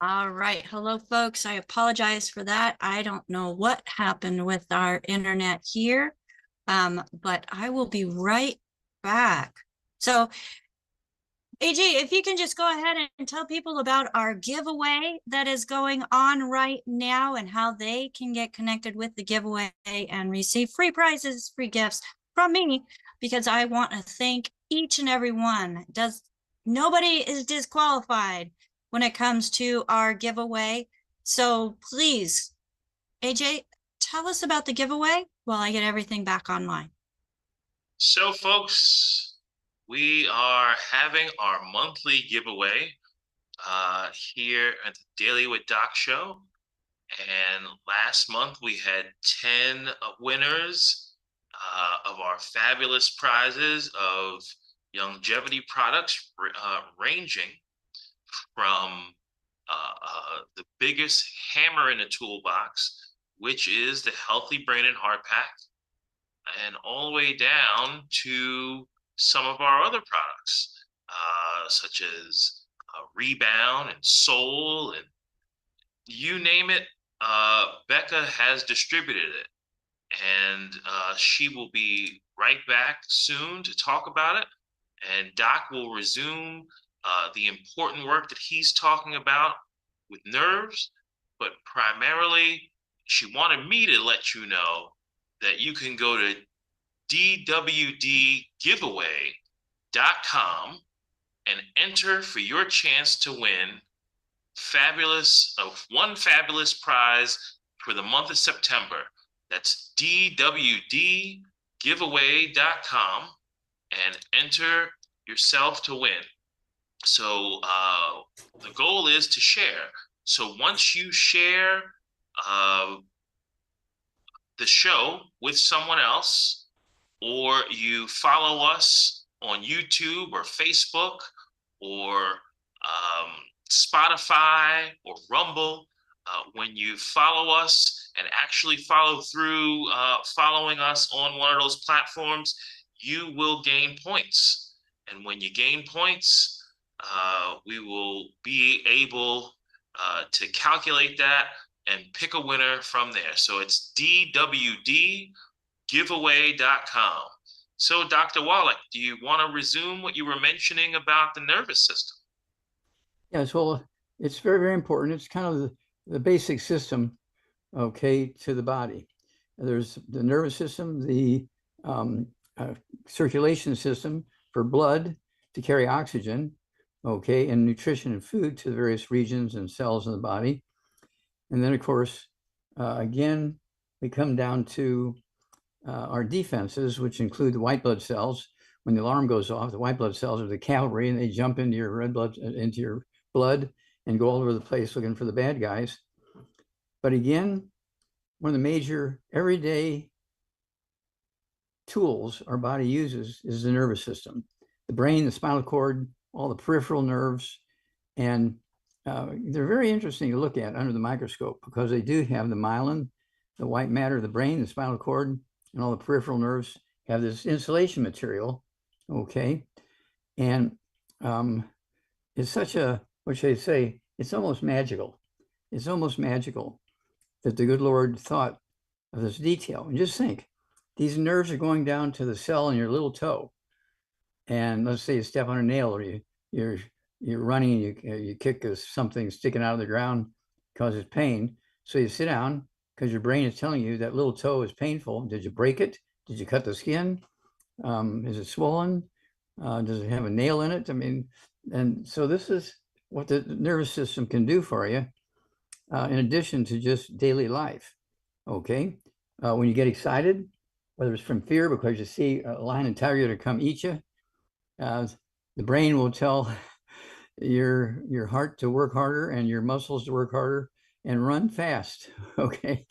All right. Hello, folks. I apologize for that. I don't know what happened with our internet here, but I will be right back. So, AJ, if you can just go ahead and tell people about our giveaway that is going on right now and how they can get connected with the giveaway and receive free prizes, free gifts from me, because I want to thank each and every one. Nobody is disqualified when it comes to our giveaway. So please, AJ, tell us about the giveaway while I get everything back online. So, folks, we are having our monthly giveaway here at the Daily with Doc show. And last month we had 10 winners of our fabulous prizes of Youngevity products ranging from the biggest hammer in the toolbox, which is the Healthy Brain and Heart Pack, and all the way down to some of our other products, such as Rebound and Soul, and you name it, Becca has distributed it. And she will be right back soon to talk about it. And Doc will resume the important work that he's talking about with nerves, but primarily she wanted me to let you know that you can go to dwdgiveaway.com and enter for your chance to win one fabulous prize for the month of September. That's dwdgiveaway.com and enter yourself to win. So the goal is to share. So once you share the show with someone else, or you follow us on YouTube or Facebook or Spotify or Rumble, when you follow us and actually follow through following us on one of those platforms, you will gain points. And when you gain points, we will be able to calculate that and pick a winner from there. So it's dwdgiveaway.com. So, Dr. Wallach, do you want to resume what you were mentioning about the nervous system? Yes, well, it's very, very important. It's kind of the basic system, okay, to the body. There's the nervous system, the circulation system for blood to carry oxygen, okay, and nutrition and food to the various regions and cells in the body. And then, of course, again, we come down to our defenses, which include the white blood cells. When the alarm goes off, the white blood cells are the cavalry, and they jump into your red blood, into your blood, and go all over the place looking for the bad guys. But again, one of the major everyday tools our body uses is the nervous system, the brain, the spinal cord, all the peripheral nerves, and they're very interesting to look at under the microscope because they do have the myelin, the white matter of the brain, the spinal cord, and all the peripheral nerves have this insulation material, okay? And it's such a, what should I say, it's almost magical. It's almost magical that the good Lord thought of this detail. And just think, these nerves are going down to the cell in your little toe. And let's say you step on a nail, or you're running and you kick something sticking out of the ground, causes pain. So you sit down because your brain is telling you that little toe is painful. Did you break it? Did you cut the skin? Is it swollen? Does it have a nail in it? I mean, and so this is what the nervous system can do for you, in addition to just daily life. Okay, when you get excited, whether it's from fear because you see a lion and tiger to come eat you, the brain will tell your heart to work harder and your muscles to work harder and run fast. Okay,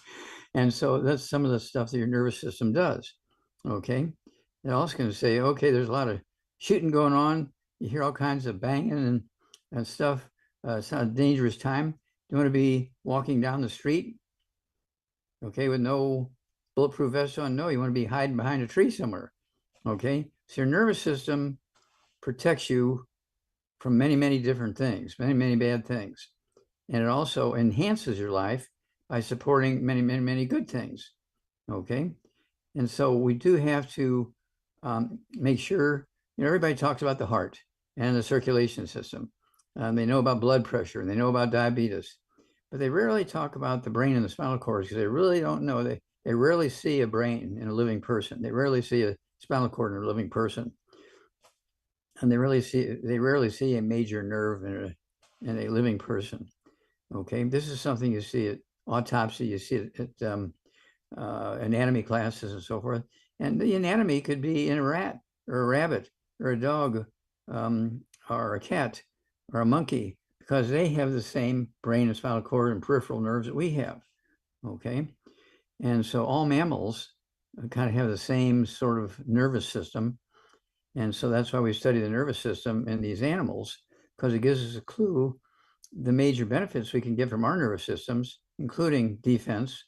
and so that's some of the stuff that your nervous system does. Okay, they're also going to say, okay, there's a lot of shooting going on. You hear all kinds of banging and stuff. It's not a dangerous time. You want to be walking down the street, okay, with no bulletproof vest on? No, you want to be hiding behind a tree somewhere. Okay, so your nervous system protects you from many, many different things, many, many bad things. and it also enhances your life by supporting many, many, many good things. Okay. And so we do have to make sure, everybody talks about the heart and the circulation system. They know about blood pressure and they know about diabetes, but they rarely talk about the brain and the spinal cord because they really don't know. They rarely see a brain in a living person. They rarely see a spinal cord in a living person. And they rarely see a major nerve in a living person. Okay, this is something you see at autopsy, you see it at anatomy classes and so forth. And the anatomy could be in a rat or a rabbit or a dog or a cat or a monkey, because they have the same brain and spinal cord and peripheral nerves that we have. Okay, and so all mammals kind of have the same sort of nervous system. And so that's why we study the nervous system in these animals, because it gives us a clue the major benefits we can get from our nervous systems, including defense,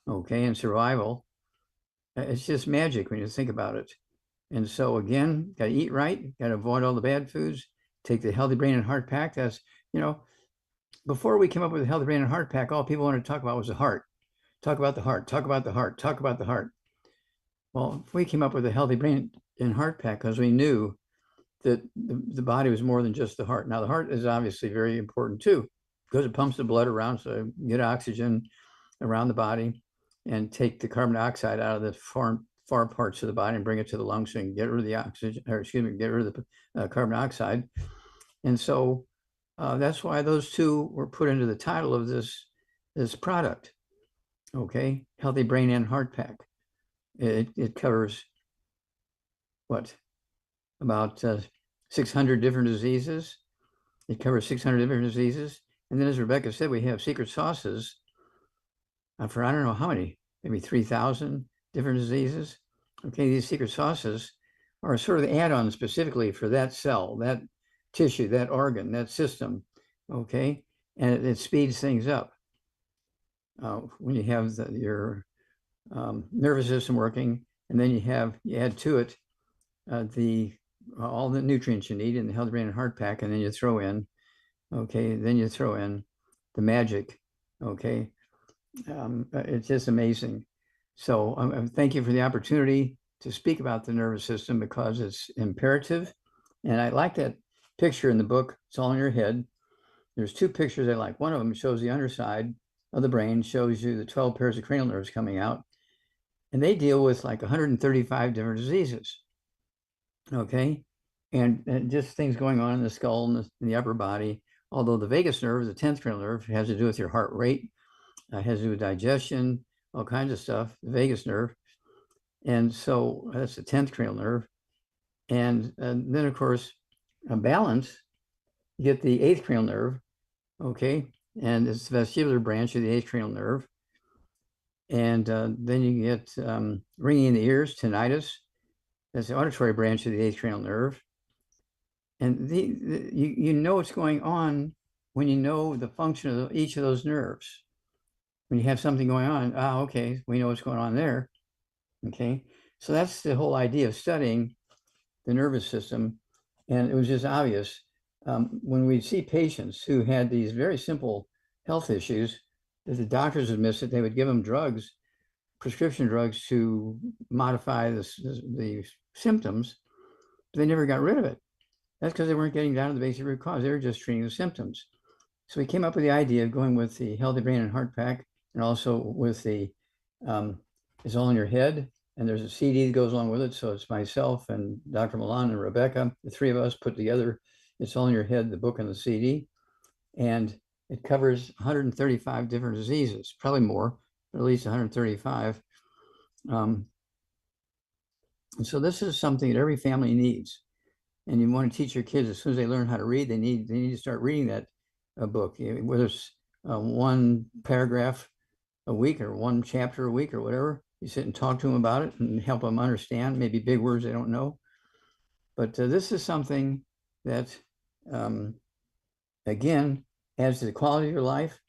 okay, and survival. It's just magic when you think about it. And so again, got to eat right, got to avoid all the bad foods, take the healthy brain and heart pack. That's, before we came up with the healthy brain and heart pack, all people wanted to talk about was the heart. Talk about the heart, talk about the heart, talk about the heart. Well, if we came up with a healthy brain and heart pack, because we knew that the body was more than just the heart. Now, the heart is obviously very important too, because it pumps the blood around, so you get oxygen around the body and take the carbon dioxide out of the far parts of the body and bring it to the lungs so you can get rid of the oxygen, or excuse me, get rid of the carbon dioxide. And so that's why those two were put into the title of this product. Okay, healthy brain and heart pack. It covers what? About 600 different diseases. It covers 600 different diseases. And then, as Rebecca said, we have secret sauces for I don't know how many, maybe 3,000 different diseases. Okay, these secret sauces are sort of the add-on specifically for that cell, that tissue, that organ, that system. Okay, and it speeds things up. When you have your nervous system working, and then you add to it all the nutrients you need in the healthy brain and heart pack, and then you throw in, then you throw in the magic. Okay, it's just amazing. So thank you for the opportunity to speak about the nervous system, because it's imperative. And I like that picture in the book. It's all in your head. There's two pictures I like. One of them shows the underside of the brain, shows you the 12 pairs of cranial nerves coming out, and they deal with like 135 different diseases. Okay, and just things going on in the skull and the upper body. Although the vagus nerve, the 10th cranial nerve, has to do with your heart rate, has to do with digestion, all kinds of stuff, the vagus nerve. And so that's the 10th cranial nerve. And then, of course, a balance, you get the 8th cranial nerve, okay, and it's the vestibular branch of the 8th cranial nerve. And then you get ringing in the ears, tinnitus. That's the auditory branch of the 8th cranial nerve. And you know what's going on when you know the function of each of those nerves. When you have something going on, okay, we know what's going on there. Okay, so that's the whole idea of studying the nervous system. And it was just obvious when we see patients who had these very simple health issues, that the doctors would miss it. They would give them drugs, prescription drugs, to modify the symptoms, but they never got rid of it. That's because they weren't getting down to the basic root cause. They were just treating the symptoms. So we came up with the idea of going with the healthy brain and heart pack, and also with the It's All in Your Head. And there's a CD that goes along with it. So it's myself and Dr. Milan and Rebecca, the three of us put together It's All in Your Head, the book and the CD. And it covers 135 different diseases, probably more, but at least 135. And so this is something that every family needs. And you want to teach your kids, as soon as they learn how to read, they need to start reading that book, whether it's one paragraph a week or one chapter a week or whatever. You sit and talk to them about it and help them understand maybe big words they don't know. But this is something that, again, adds to the quality of your life,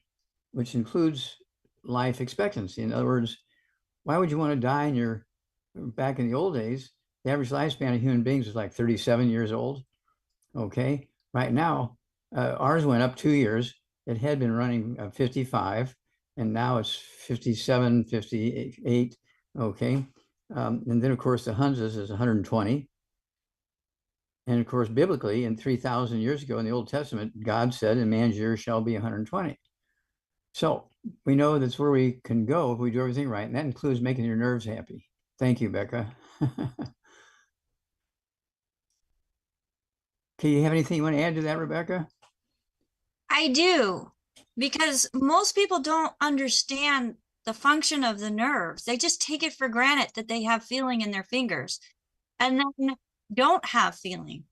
which includes life expectancy. In other words, why would you want to die back in the old days, the average lifespan of human beings was like 37 years old. Okay, right now, ours went up 2 years. it had been running 55, and now it's 57, 58. Okay. And then, of course, the Hunzas is 120. And of course, biblically, in 3,000 years ago in the Old Testament, God said, "In man's years shall be 120." So we know that's where we can go if we do everything right. And that includes making your nerves happy. Thank you, Becca. Okay, you have anything you want to add to that, Rebecca? I do, because most people don't understand the function of the nerves. They just take it for granted that they have feeling in their fingers and then don't have feeling.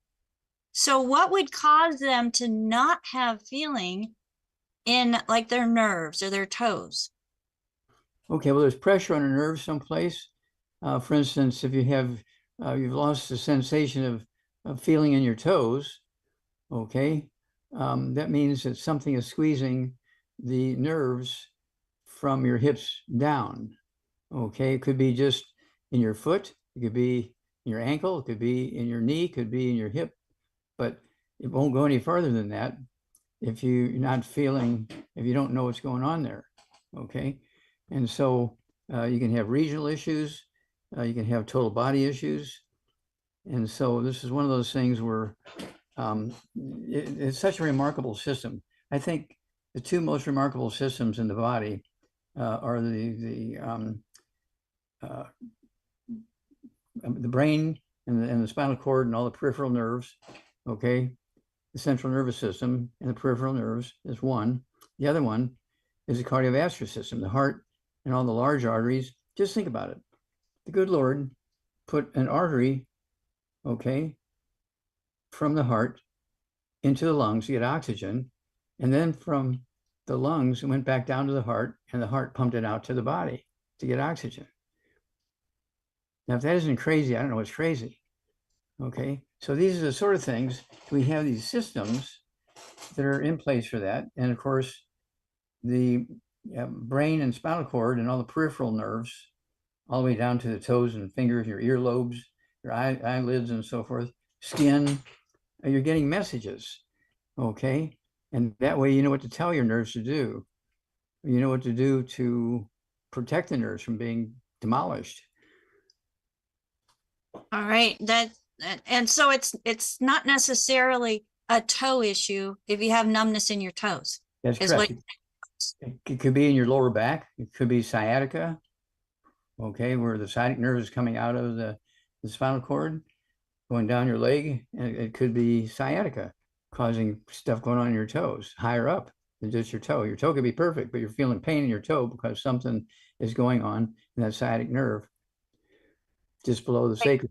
So what would cause them to not have feeling in like their nerves or their toes? Okay, well, there's pressure on a nerve someplace. For instance, if you have, you've lost the sensation of feeling in your toes, okay, that means that something is squeezing the nerves from your hips down. Okay, it could be just in your foot, it could be in your ankle, it could be in your knee, it could be in your hip, but it won't go any further than that if you're not feeling, if you don't know what's going on there. Okay, and so you can have regional issues, you can have total body issues, and so this is one of those things where it's such a remarkable system. I think the two most remarkable systems in the body are the brain and the spinal cord and all the peripheral nerves. Okay, the central nervous system and the peripheral nerves is one. The other one is the cardiovascular system, the heart and all the large arteries. Just think about it. The good Lord put an artery, okay, from the heart into the lungs to get oxygen, and then from the lungs it went back down to the heart, and the heart pumped it out to the body to get oxygen. Now, if that isn't crazy, I don't know what's crazy. Okay, so these are the sort of things, we have these systems that are in place for that. And of course, the brain and spinal cord and all the peripheral nerves, all the way down to the toes and fingers, your earlobes, your eyelids and so forth, skin, you're getting messages, okay? And that way you know what to tell your nerves to do. You know what to do to protect the nerves from being demolished. All right, and so it's not necessarily a toe issue if you have numbness in your toes. That's correct. It could be in your lower back. It could be sciatica, okay, where the sciatic nerve is coming out of the spinal cord, going down your leg. And it could be sciatica, causing stuff going on in your toes, higher up than just your toe. Your toe could be perfect, but you're feeling pain in your toe because something is going on in that sciatic nerve just below the sacrum.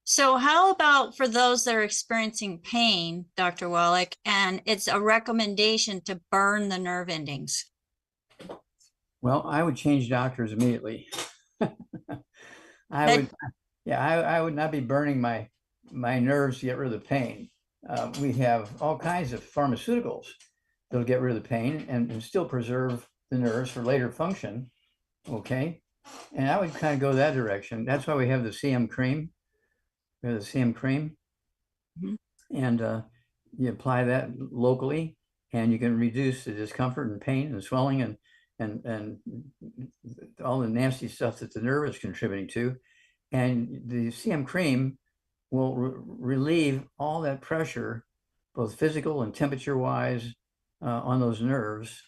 So how about for those that are experiencing pain, Dr. Wallach, and it's a recommendation to burn the nerve endings? Well, I would change doctors immediately. I would not be burning my nerves to get rid of the pain. We have all kinds of pharmaceuticals that'll get rid of the pain and still preserve the nerves for later function. Okay, and I would kind of go that direction. That's why we have the CM cream. We have the CM cream, and you apply that locally, and you can reduce the discomfort and pain and swelling and all the nasty stuff that the nerve is contributing to. And the CM cream will relieve all that pressure, both physical and temperature wise, on those nerves.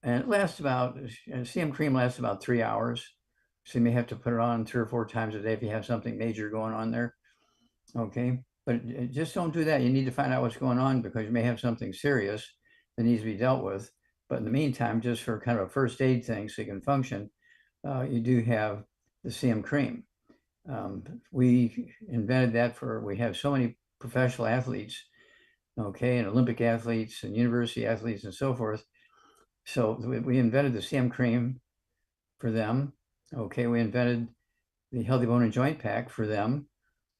And it lasts about, CM cream lasts about 3 hours. So you may have to put it on 3 or 4 times a day if you have something major going on there. Okay, but just don't do that. You need to find out what's going on because you may have something serious that needs to be dealt with. But in the meantime, just for kind of a first aid thing so you can function, you do have the CM cream. We invented that we have so many professional athletes, okay, and Olympic athletes and university athletes and so forth. So we invented the CM cream for them. Okay, we invented the Healthy Bone and Joint Pack for them.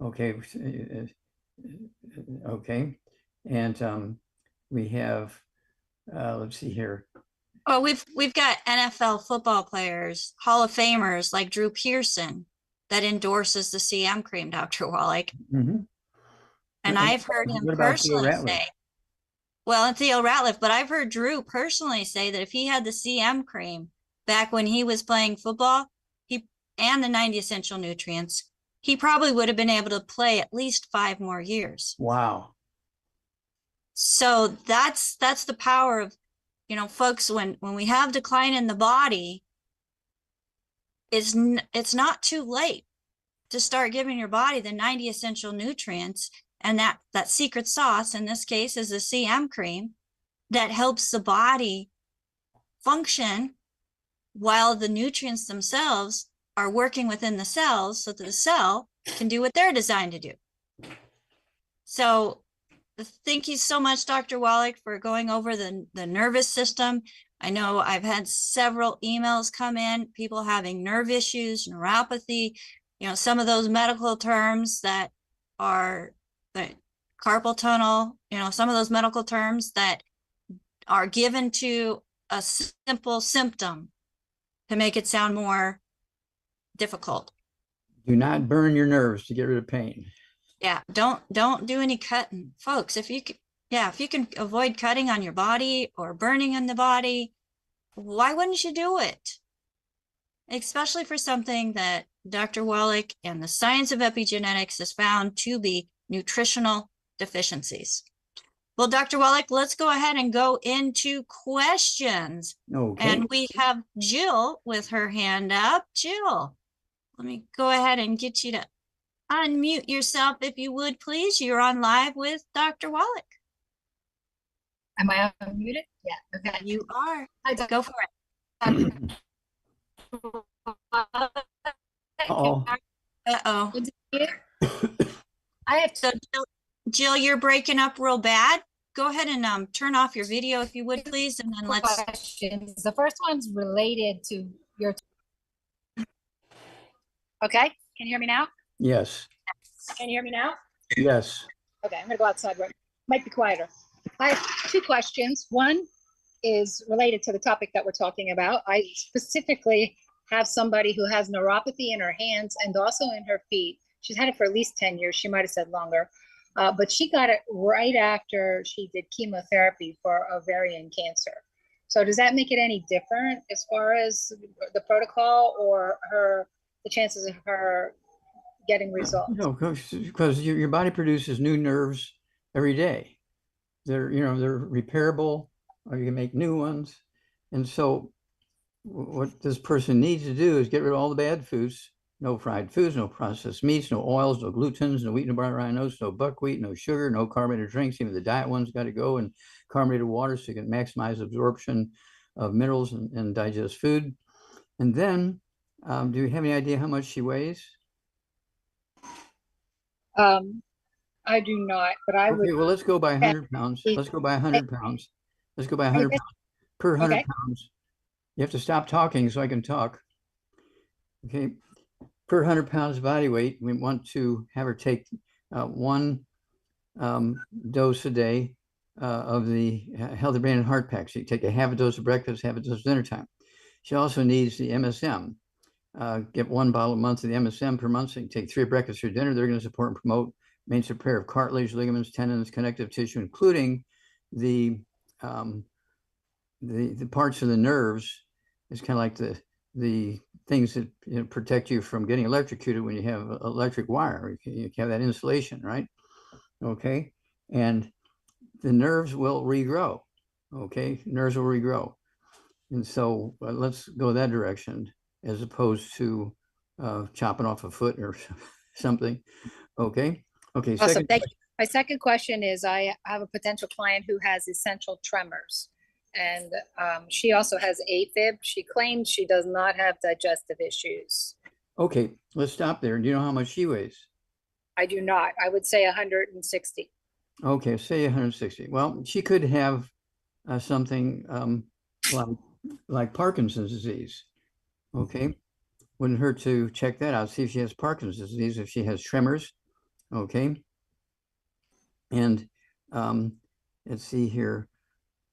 Okay, okay, and we have, let's see here. Oh, we've got NFL football players, Hall of Famers like Drew Pearson that endorses the CM cream, Dr. Wallach. And I've heard him personally say, Well, and Theo Ratliff, but I've heard Drew personally say that if he had the CM cream back when he was playing football, and the 90 essential nutrients, he probably would have been able to play at least 5 more years. Wow. So that's the power of, folks, when we have decline in the body, it's not too late to start giving your body the 90 essential nutrients, and that secret sauce in this case is the CM cream that helps the body function while the nutrients themselves are working within the cells so that the cell can do what they're designed to do. So thank you so much, Dr. Wallach, for going over the nervous system. I know I've had several emails come in, people having nerve issues, neuropathy, some of those medical terms that are the carpal tunnel, some of those medical terms that are given to a simple symptom to make it sound more difficult. Do not burn your nerves to get rid of pain. Yeah, don't do any cutting, folks. If you can avoid cutting on your body or burning on the body, why wouldn't you do it? Especially for something that Dr. Wallach and the science of epigenetics has found to be nutritional deficiencies. Well, Dr. Wallach, let's go ahead and go into questions. Okay. And we have Jill with her hand up. Jill, let me go ahead and get you to unmute yourself, if you would, please. You're on live with Dr. Wallach. Am I unmuted? Yeah. Okay. You are. Hi, Go for it. Uh-oh. Uh-oh. I have So Jill, you're breaking up real bad. Go ahead and turn off your video, if you would, please, and then let's. questions. The first one's related to your. Okay. Can you hear me now? Yes. Can you hear me now? Yes. Okay, I'm gonna go outside. Might be quieter. I have 2 questions. One is related to the topic that we're talking about. I specifically have somebody who has neuropathy in her hands and also in her feet. She's had it for at least 10 years. She might have said longer, but she got it right after she did chemotherapy for ovarian cancer. So does that make it any different as far as the protocol or the chances of her getting results? No, because your body produces new nerves every day. They're repairable, or you can make new ones. And so what this person needs to do is get rid of all the bad foods. No fried foods, no processed meats, no oils, no glutens, no wheat, no barley, rye, no buckwheat, no sugar, no carbonated drinks. Even the diet ones got to go, and carbonated water so you can maximize absorption of minerals and digest food. And then, do you have any idea how much she weighs? I do not, but I would. Okay, well, let's go by 100 pounds. Let's go by 100 pounds. Let's go by 100 pounds per 100 pounds. You have to stop talking so I can talk. Okay, per 100 pounds body weight, we want to have her take 1 dose a day of the Healthy Brain and Heart Pack. So you take a half a dose of breakfast, half a dose of dinner time. She also needs the MSM. Get 1 bottle a month of the MSM per month. So you can take 3 breakfasts or dinner. They're going to support and promote maintenance repair of cartilage, ligaments, tendons, connective tissue, including the parts of the nerves. It's kind of like the things that protect you from getting electrocuted when you have electric wire. You have that insulation, right? Okay, and the nerves will regrow. Okay, nerves will regrow, and so let's go that direction as opposed to chopping off a foot or something. Okay. Okay. Awesome. Thank you. My second question is, I have a potential client who has essential tremors, and she also has AFib. She claims she does not have digestive issues. Okay, let's stop there. Do you know how much she weighs? I do not. I would say 160. Okay, say 160. Well, she could have something like Parkinson's disease. Okay, wouldn't hurt to check that out, see if she has Parkinson's disease, if she has tremors. Okay, and let's see here.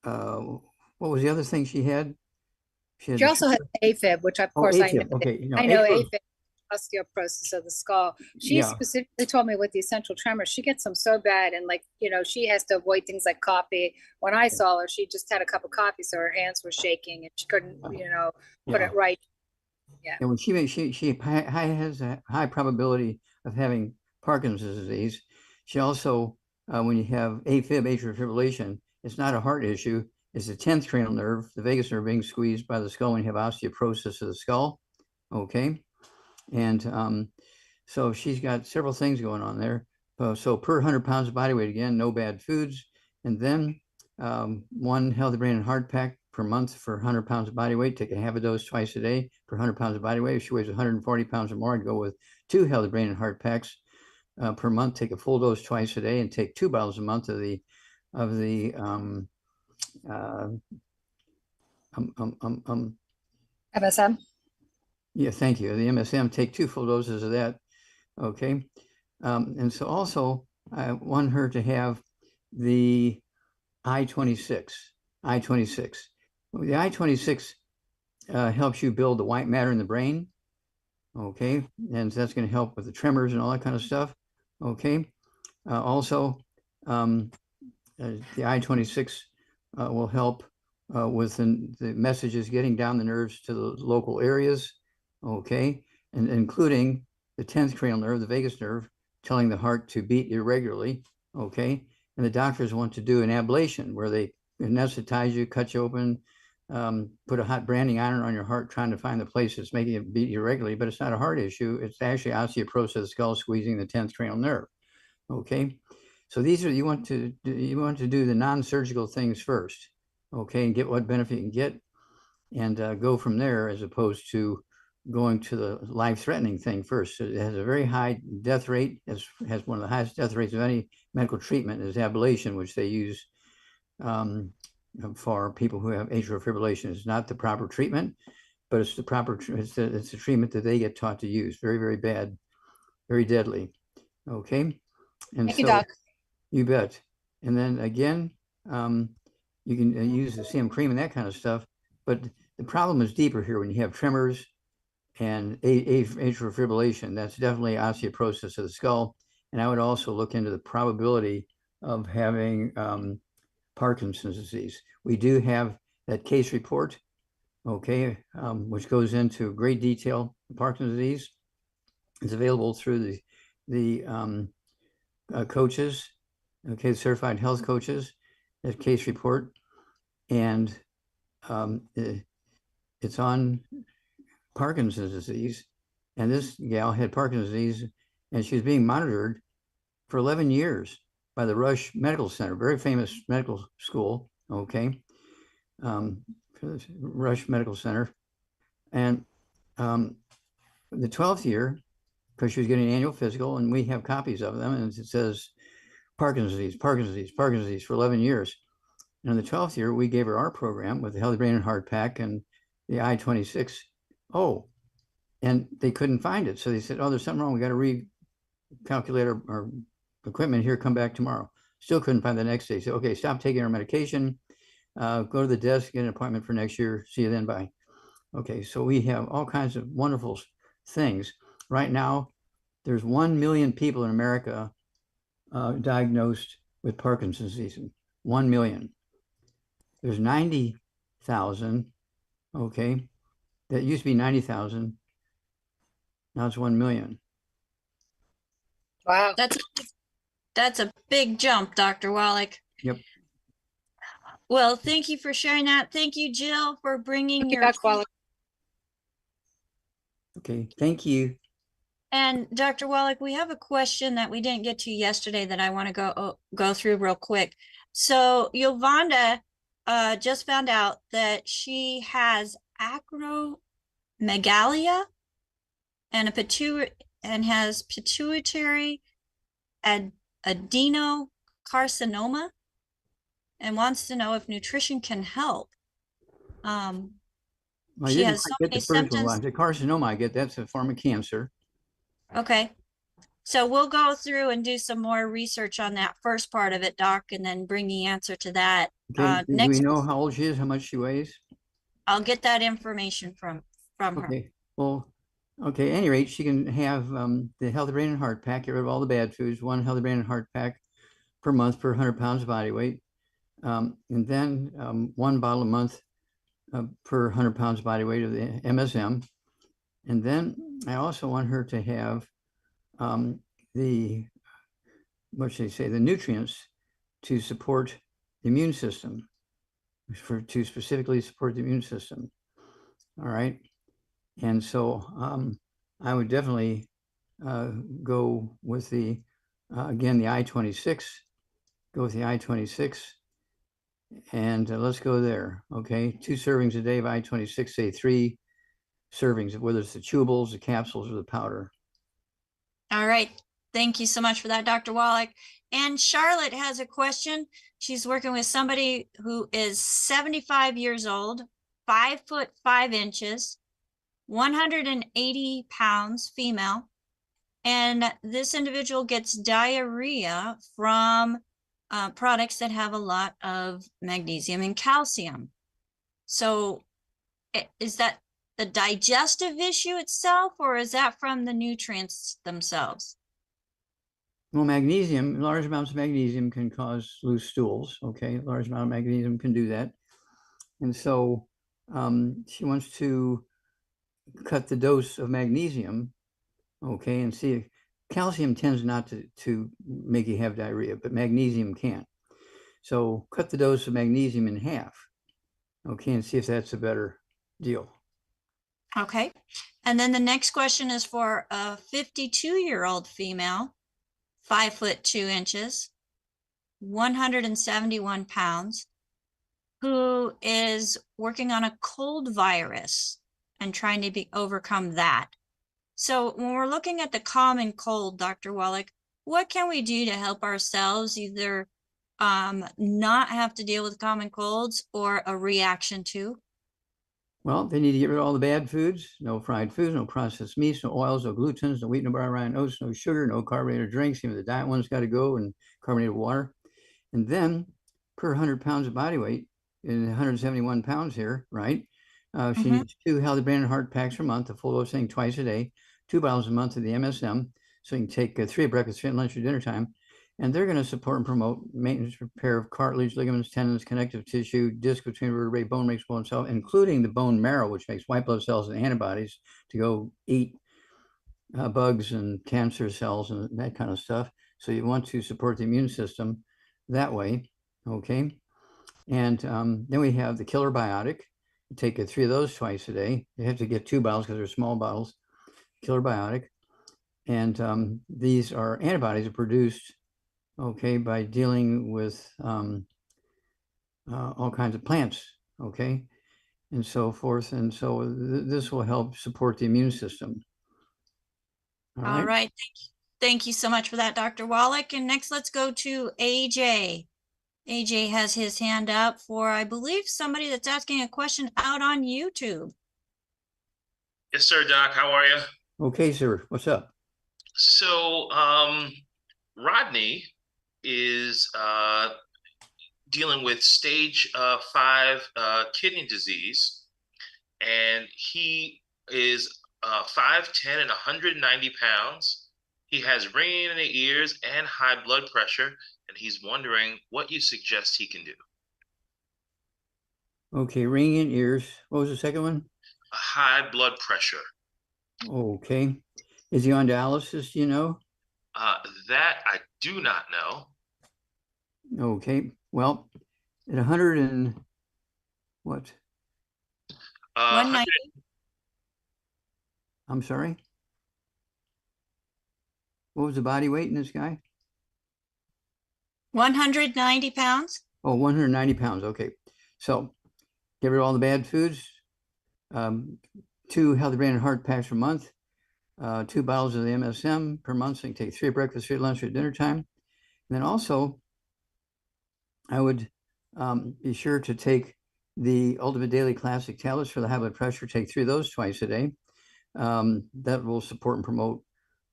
What was the other thing she had? She also has AFib, which of course I know. Okay, I know AFib. AFib. osteoporosis of the skull. She Yeah. specifically told me with the essential tremors, she gets them so bad, and like, you know, she has to avoid things like coffee. When I saw her, she just had a cup of coffee, so her hands were shaking and she couldn't, you know, put Yeah. it right. Yeah. And when she has a high probability of having Parkinson's disease. She also, when you have AFib, atrial fibrillation, it's not a heart issue. It's the 10th cranial nerve, the vagus nerve, being squeezed by the skull when you have osteoporosis of the skull. Okay. And so she's got several things going on there. So per 100 pounds of body weight, again, no bad foods. And then one healthy brain and heart pack per month for 100 pounds of body weight. Take a half a dose twice a day for 100 pounds of body weight. If she weighs 140 pounds or more, I'd go with 2 healthy brain and heart packs per month. Take a full dose twice a day, and take 2 bottles a month of the MSM. Yeah, thank you. The MSM. Take 2 full doses of that. Okay. And so also I want her to have the I-26. The I-26 helps you build the white matter in the brain. Okay. And that's going to help with the tremors and all that kind of stuff. Okay. Also, the I-26 will help with the messages getting down the nerves to the local areas. Okay. And including the 10th cranial nerve, the vagus nerve, telling the heart to beat irregularly. Okay. And the doctors want to do an ablation where they anesthetize you, cut you open, put a hot branding iron on your heart, trying to find the place that's making it beat irregularly, but it's not a heart issue. It's actually osteoporosis of the skull squeezing the 10th cranial nerve. Okay. So these are, you want to do the non-surgical things first. Okay. And get what benefit you can get, and go from there, as opposed to going to the life-threatening thing first. So it has a very high death rate, has one of the highest death rates of any medical treatment, is ablation, which they use for people who have atrial fibrillation. It's not the proper treatment, but it's the proper, it's the treatment that they get taught to use. Very, very bad, very deadly. Okay. And Thank you, Doc. You bet. And then again, you can use the CM cream and that kind of stuff, but the problem is deeper here when you have tremors and atrial fibrillation. That's definitely osteoporosis of the skull. And I would also look into the probability of having Parkinson's disease. We do have that case report, okay, which goes into great detail. Parkinson's disease is available through the coaches, okay, certified health coaches, that case report. And it's on Parkinson's disease. And this gal had Parkinson's disease, and she was being monitored for 11 years by the Rush Medical Center, very famous medical school, okay, Rush Medical Center. And the 12th year, because she was getting an annual physical, and we have copies of them, and it says Parkinson's disease, Parkinson's disease, Parkinson's disease for 11 years. And in the 12th year, we gave her our program with the Healthy Brain and Heart Pack and the I-26. Oh, and they couldn't find it. So they said, oh, there's something wrong. We got to recalculate our equipment here, come back tomorrow. Still couldn't find the next day. So, okay, stop taking our medication, go to the desk, get an appointment for next year. See you then, bye. Okay, so we have all kinds of wonderful things. Right now, there's 1 million people in America diagnosed with Parkinson's disease. 1 million. There's 90,000, okay, that used to be 90,000. Now it's 1 million. Wow. That's a big jump, Dr. Wallach. Yep. Well, thank you for sharing that. Thank you, Jill, for bringing your. Dr. Wallach. Okay, thank you. And Dr. Wallach, we have a question that we didn't get to yesterday that I want to go through real quick. So Yolanda just found out that she has acromegalia and has pituitary adenocarcinoma, and wants to know if nutrition can help. She has so many symptoms. The carcinoma, I get that's a form of cancer. Okay. So we'll go through and do some more research on that first part of it, Doc, and then bring the answer to that. Okay. Do Next, we know how old she is, how much she weighs? I'll get that information from her. Okay. Well, Okay, at any rate, she can have the Healthy Brain and Heart Pack, get rid of all the bad foods, one Healthy Brain and Heart Pack per month per 100 pounds of body weight. And then 1 bottle a month per 100 pounds of body weight of the MSM. And then I also want her to have the, what should I say, the nutrients to support the immune system, to specifically support the immune system. All right. And so I would definitely go with the, again, the I-26, go with the I-26. And let's go there. Okay. 2 servings a day of I-26, say 3 servings, whether it's the chewables, the capsules, or the powder. All right. Thank you so much for that, Dr. Wallach. And Charlotte has a question. She's working with somebody who is 75 years old, 5'5", 180 pounds, female. And this individual gets diarrhea from products that have a lot of magnesium and calcium. So is that the digestive issue itself, or is that from the nutrients themselves? Well, magnesium, large amounts of magnesium can cause loose stools. Okay, large amount of magnesium can do that. And so she wants to cut the dose of magnesium, okay, and see if calcium tends not to make you have diarrhea, but magnesium can. So cut the dose of magnesium in half, okay, and see if that's a better deal. Okay. And then the next question is for a 52-year-old female, 5'2", 171 pounds, who is working on a cold virus and trying to overcome that. So when we're looking at the common cold, Dr. Wallach, what can we do to help ourselves either not have to deal with common colds or a reaction to? Well, they need to get rid of all the bad foods, no fried foods, no processed meats, no oils, no glutens, no wheat, no bar, rye, oats, no sugar, no carbonated drinks. Even the diet one's got to go, and carbonated water. And then per 100 pounds of body weight, in 171 pounds here, right? She needs 2 Healthy Brain and Heart Packs per month, a full dose thing twice a day, 2 bottles a month of the MSM. So you can take 3 at breakfast, 3 at lunch, or dinner time. And they're going to support and promote maintenance, repair of cartilage, ligaments, tendons, connective tissue, disc between vertebrae, bone makes bone cell, including the bone marrow, which makes white blood cells and antibodies to go eat bugs and cancer cells and that kind of stuff. So you want to support the immune system that way, okay? And then we have the killer biotic. You take 3 of those twice a day. You have to get 2 bottles because they're small bottles. Killer biotic. And these are antibodies are produced, okay, by dealing with all kinds of plants, okay, and so forth. And so this will help support the immune system. All right. Thank you so much for that, Dr. Wallach. And next, let's go to AJ. AJ has his hand up for, I believe, somebody that's asking a question out on YouTube. Yes, sir, Doc. How are you? Okay, sir. What's up? So, Rodney is dealing with stage 5 kidney disease, and he is 5'10" and 190 pounds. He has ringing in the ears and high blood pressure, and he's wondering what you suggest he can do. Okay, ringing in ears. What was the second one? A high blood pressure. Okay. Is he on dialysis, do you know? That I do not know. Okay. Well, at 100 and what? 190. I'm sorry? What was the body weight in this guy? 190 pounds. Oh, 190 pounds. Okay. So get rid of all the bad foods. 2 Healthy Brain and Heart Packs per month. 2 bottles of the MSM per month. So you can take 3 at breakfast, 3 at lunch, or at dinner time. And then also, I would be sure to take the Ultimate Daily Classic tablets for the high blood pressure. Take 3 of those twice a day. That will support and promote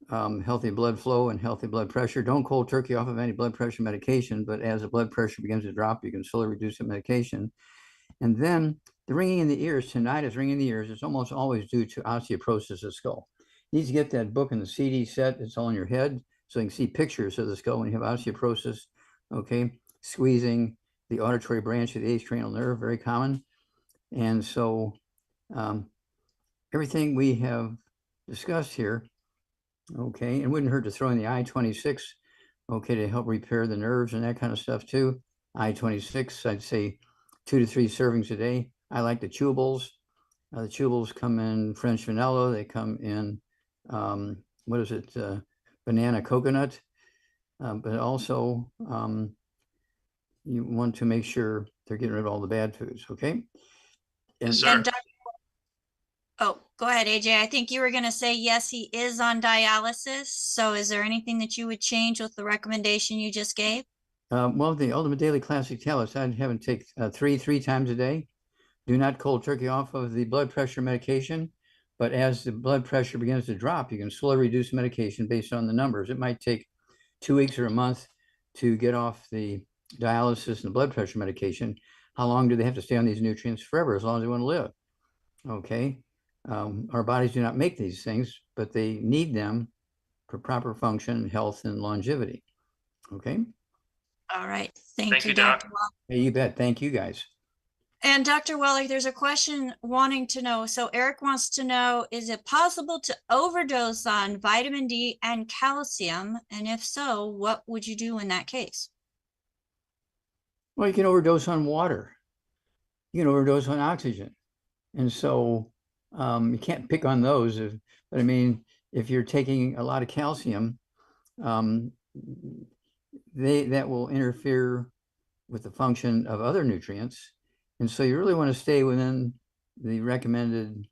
healthy blood flow and healthy blood pressure. Don't cold turkey off of any blood pressure medication, but as the blood pressure begins to drop, you can slowly reduce the medication. And then the ringing in the ears, tinnitus, ringing in the ears, is almost always due to osteoporosis of the skull. needs to get that book in the CD set. It's all in your head, so you can see pictures of the skull when you have osteoporosis. Okay, squeezing the auditory branch of the eighth cranial nerve, very common. And so everything we have discussed here, okay, it wouldn't hurt to throw in the I-26, okay, to help repair the nerves and that kind of stuff too. I-26, I'd say 2 to 3 servings a day. I like the chewables. The chewables come in French vanilla. They come in, what is it, banana coconut. But also, you want to make sure they're getting rid of all the bad foods, okay? And Yes, sir. Oh, go ahead, AJ. I think you were going to say, yes, he is on dialysis. So is there anything that you would change with the recommendation you just gave? well, the Ultimate Daily Classic Tablets, I'd have them take three times a day. Do not cold turkey off of the blood pressure medication. But as the blood pressure begins to drop, you can slowly reduce medication based on the numbers. It might take 2 weeks or a month to get off the dialysis and the blood pressure medication. How long do they have to stay on these nutrients? Forever, as long as they want to live. Okay. Our bodies do not make these things, but they need them for proper function, health, and longevity. Okay. All right. Thank Thank you, you, Doc. Dr. Wallach. Hey, you bet. Thank you, guys. And Dr. Wallach, there's a question wanting to know. So Eric wants to know, is it possible to overdose on vitamin D and calcium? And if so, what would you do in that case? Well, you can overdose on water. You can overdose on oxygen. And so you can't pick on those. But I mean, if you're taking a lot of calcium, that will interfere with the function of other nutrients. And so you really want to stay within the recommended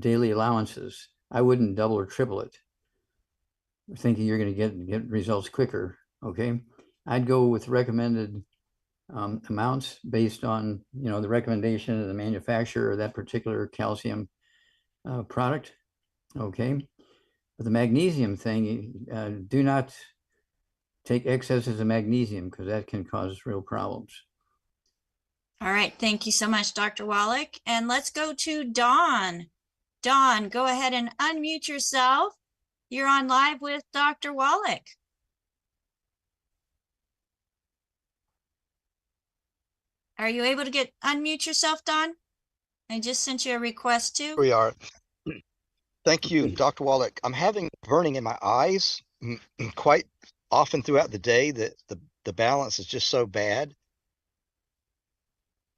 daily allowances. I wouldn't double or triple it, thinking you're going to get results quicker. Okay, I'd go with recommended amounts based on the recommendation of the manufacturer of that particular calcium product. Okay, but the magnesium thing, do not take excesses of magnesium because that can cause real problems. All right. Thank you so much, Dr. Wallach. And let's go to Dawn. Dawn, go ahead and unmute yourself. You're on live with Dr. Wallach. Are you able to unmute yourself, Dawn? I just sent you a request too. We are. Thank you, Dr. Wallach. I'm having burning in my eyes quite often throughout the day that the balance is just so bad.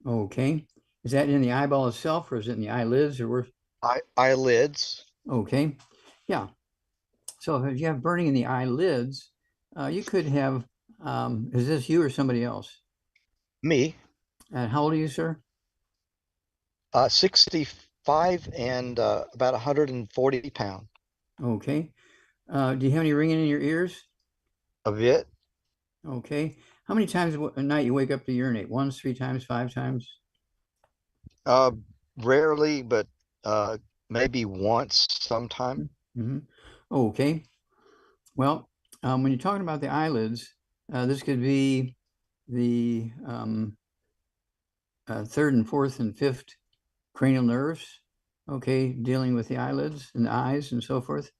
Okay. Is that in the eyeball itself or is it in the eyelids or where? Eyelids. Okay. Yeah. So if you have burning in the eyelids, you could have, is this you or somebody else? Me. And how old are you, sir? 65 and about 140 pounds. Okay. Do you have any ringing in your ears? A bit. Okay. How many times a night you wake up to urinate? Once, 3 times, 5 times? Rarely, but maybe once sometime. Mm-hmm. Okay. Well, when you're talking about the eyelids, this could be the 3rd and 4th and 5th cranial nerves, okay, dealing with the eyelids and the eyes and so forth.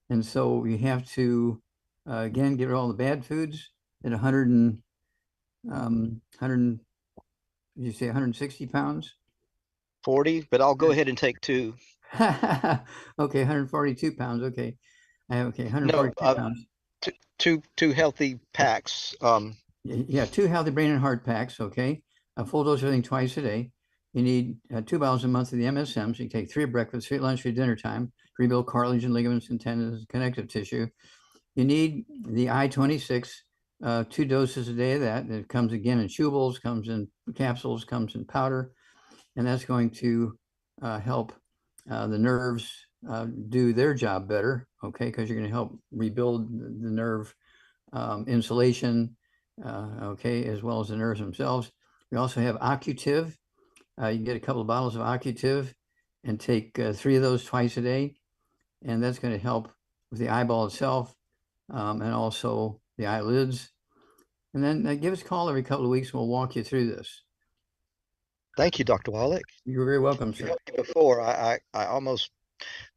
And so you have to, again, get rid of all the bad foods at 100, did you say 160 pounds? 40, but I'll go ahead and take 2. Okay, 142 pounds. Okay. 142 pounds. Two healthy packs. Yeah, 2 healthy brain and heart packs. Okay. A full dose of everything twice a day. You need 2 bottles a month of the MSM. So you take 3 at breakfast, 3 at lunch, 3 at dinner time. Rebuild cartilage and ligaments and tendons and connective tissue. You need the I-26, 2 doses a day of that. It comes again in chewables, comes in capsules, comes in powder. And that's going to help the nerves do their job better, okay, because you're going to help rebuild the nerve insulation, okay, as well as the nerves themselves. We also have Occutive. You can get a couple of bottles of Occutive and take 3 of those twice a day. And that's going to help with the eyeball itself and also the eyelids. And then give us a call every couple of weeks and we'll walk you through this. Thank you, Dr. Wallach. You're very welcome, sir. Before I almost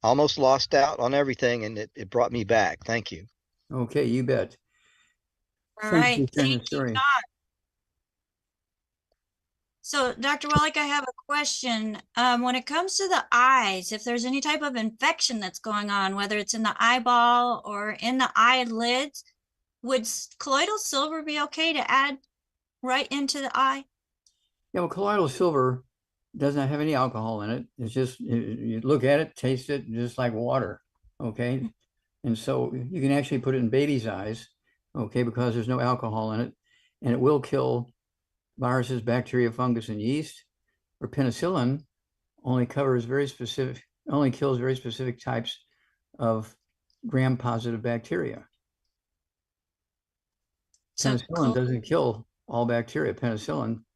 almost lost out on everything, and it brought me back. Thank you. Okay, you bet. All Thank you right, for sharing thank the you, story. Don. So, Dr. Wallach, I have a question. When it comes to the eyes, if there's any type of infection that's going on, whether it's in the eyeball or in the eyelids, would colloidal silver be okay to add right into the eye? Yeah, well, colloidal silver does not have any alcohol in it. It's just, you look at it, taste it, just like water, okay? And so you can actually put it in baby's eyes, okay, because there's no alcohol in it, and it will kill viruses, bacteria, fungus, and yeast. Or penicillin only kills very specific types of gram-positive bacteria. So Penicillin doesn't kill all bacteria,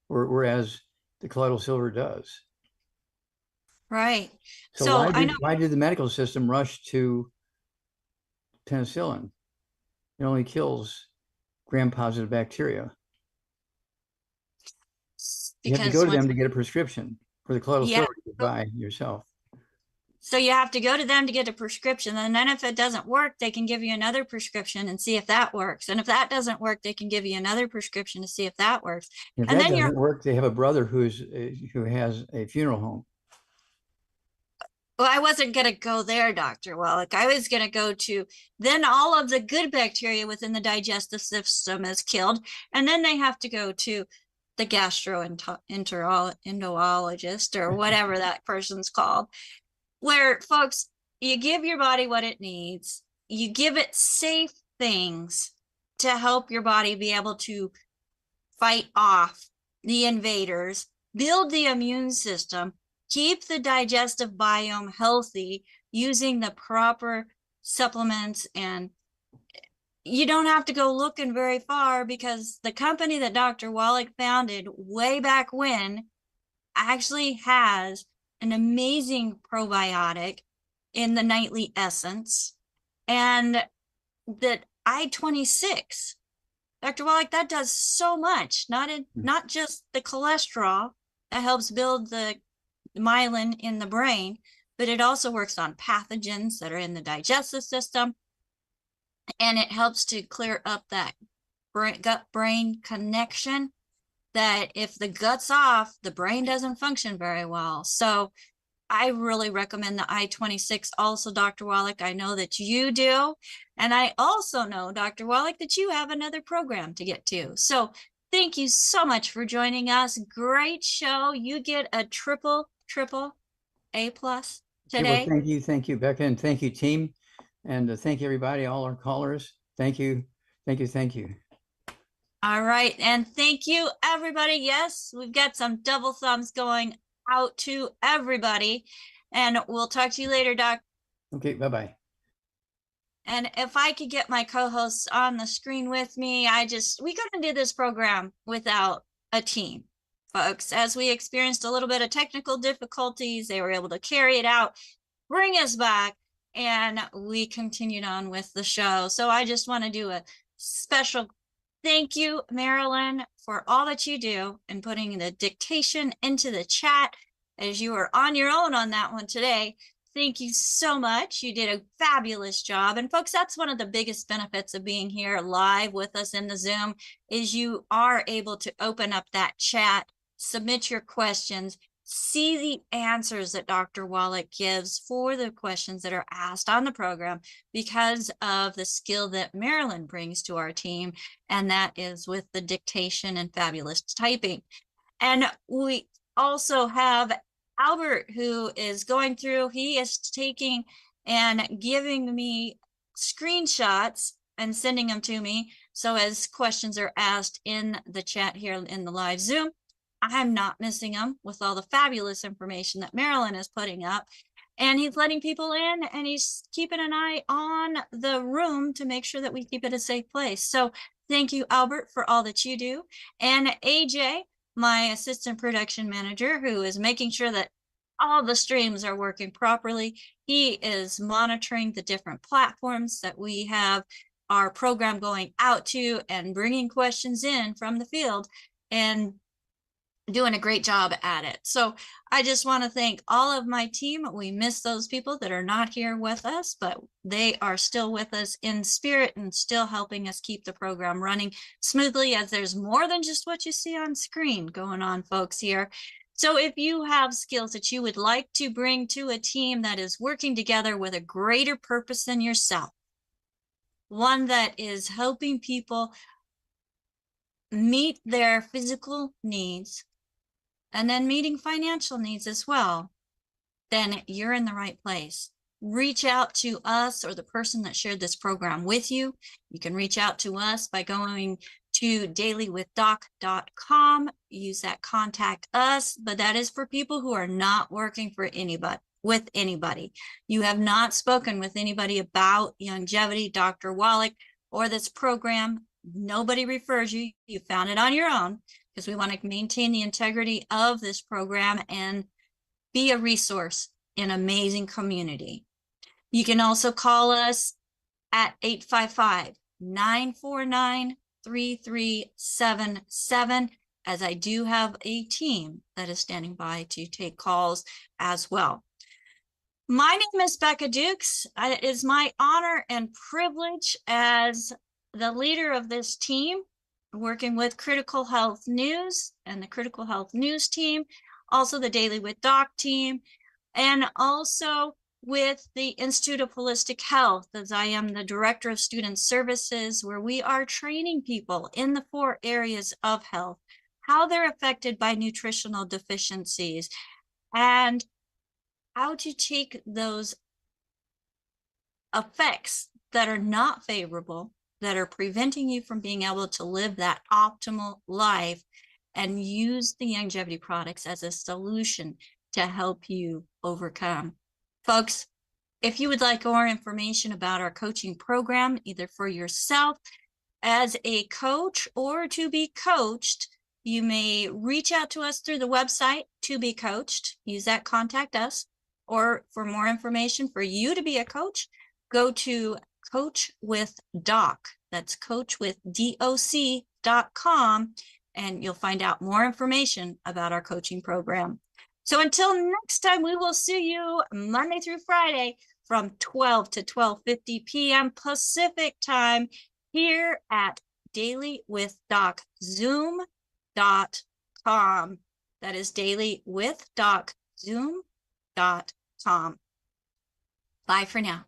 whereas the colloidal silver does. right. So, So I know. why did the medical system rush to penicillin? It only kills gram-positive bacteria. You have to Because go to them to get a prescription. For the colloidal yeah, silver, you buy yourself. so you have to go to them to get a prescription, and then if it doesn't work, they can give you another prescription and see if that works. And if that doesn't work, they can give you another prescription to see if that works. If And that then you're, doesn't work, they have a brother who has a funeral home. well, I wasn't going to go there, Dr. Wallach. I was going to go to, then all of the good bacteria within the digestive system is killed. And then they have to go to the gastroenterologist or whatever that person's called, where folks, you give your body what it needs, you give it safe things to help your body be able to fight off the invaders, build the immune system, keep the digestive biome healthy using the proper supplements. And you don't have to go looking very far, because the company that Dr. Wallach founded way back when actually has an amazing probiotic in the nightly essence. And that I-26, Dr. Wallach, that does so much, not just the cholesterol that helps build the myelin in the brain, but it also works on pathogens that are in the digestive system. And it helps to clear up that gut-brain connection, that if the gut's off, the brain doesn't function very well. So I really recommend the I-26 also, Dr. Wallach. I know that you do. And I also know, Dr. Wallach, that you have another program to get to. So thank you so much for joining us. Great show. You get a triple A+ today. Well, thank you, Becca, and thank you, team. And thank you, everybody, all our callers. Thank you. All right. And thank you, everybody. Yes, we've got some double thumbs going out to everybody. And we'll talk to you later, Doc. Okay, bye-bye. And if I could get my co-hosts on the screen with me, we couldn't do this program without a team, folks. As we experienced a little bit of technical difficulties, they were able to carry it out, bring us back, and we continued on with the show. So I just want to do a special thank you, Marilyn, for all that you do and putting the dictation into the chat, as you were on your own on that one today. Thank you so much. You did a fabulous job. And folks, that's one of the biggest benefits of being here live with us in the Zoom, is you are able to open up that chat, submit your questions, see the answers that Dr. Wallach gives for the questions that are asked on the program, because of the skill that Marilyn brings to our team, and that is with the dictation and fabulous typing. And we also have Albert, who is going through, he is taking and giving me screenshots and sending them to me. So as questions are asked in the chat here in the live Zoom, I'm not missing them with all the fabulous information that Marilyn is putting up. And he's letting people in, and he's keeping an eye on the room to make sure that we keep it a safe place. So thank you, Albert, for all that you do. And AJ, my assistant production manager, who is making sure that all the streams are working properly. He is monitoring the different platforms that we have our program going out to, and bringing questions in from the field. And doing a great job at it. So I just want to thank all of my team. We miss those people that are not here with us, but they are still with us in spirit and still helping us keep the program running smoothly, as there's more than just what you see on screen going on, folks, here. So if you have skills that you would like to bring to a team that is working together with a greater purpose than yourself, one that is helping people meet their physical needs, and then meeting financial needs as well, then you're in the right place. Reach out to us or the person that shared this program with you. You can reach out to us by going to dailywithdoc.com. Use that contact us, but that is for people who are not working for anybody, with anybody. You have not spoken with anybody about Youngevity, Dr. Wallach, or this program. Nobody refers you. You found it on your own, because we want to maintain the integrity of this program and be a resource in an amazing community. You can also call us at 855-949-3377, as I do have a team that is standing by to take calls as well. My name is Becca Dukes. It is my honor and privilege as the leader of this team, working with Critical Health News and the Critical Health News team, also the Daily with Doc team, and also with the Institute of Holistic Health, as I am the Director of Student Services, where we are training people in the 4 areas of health, how they're affected by nutritional deficiencies, and how to take those effects that are not favorable, that are preventing you from being able to live that optimal life, and use the Youngevity products as a solution to help you overcome. Folks, if you would like more information about our coaching program, either for yourself as a coach or to be coached, you may reach out to us through the website To Be Coached. Use that, contact us. Or for more information for you to be a coach, go to Coach with Doc. That's coachwithdoc.com, and you'll find out more information about our coaching program. So until next time, we will see you Monday through Friday from 12 to 12:50 p.m. Pacific time here at dailywithdoczoom.com. That is dailywithdoczoom.com. Bye for now.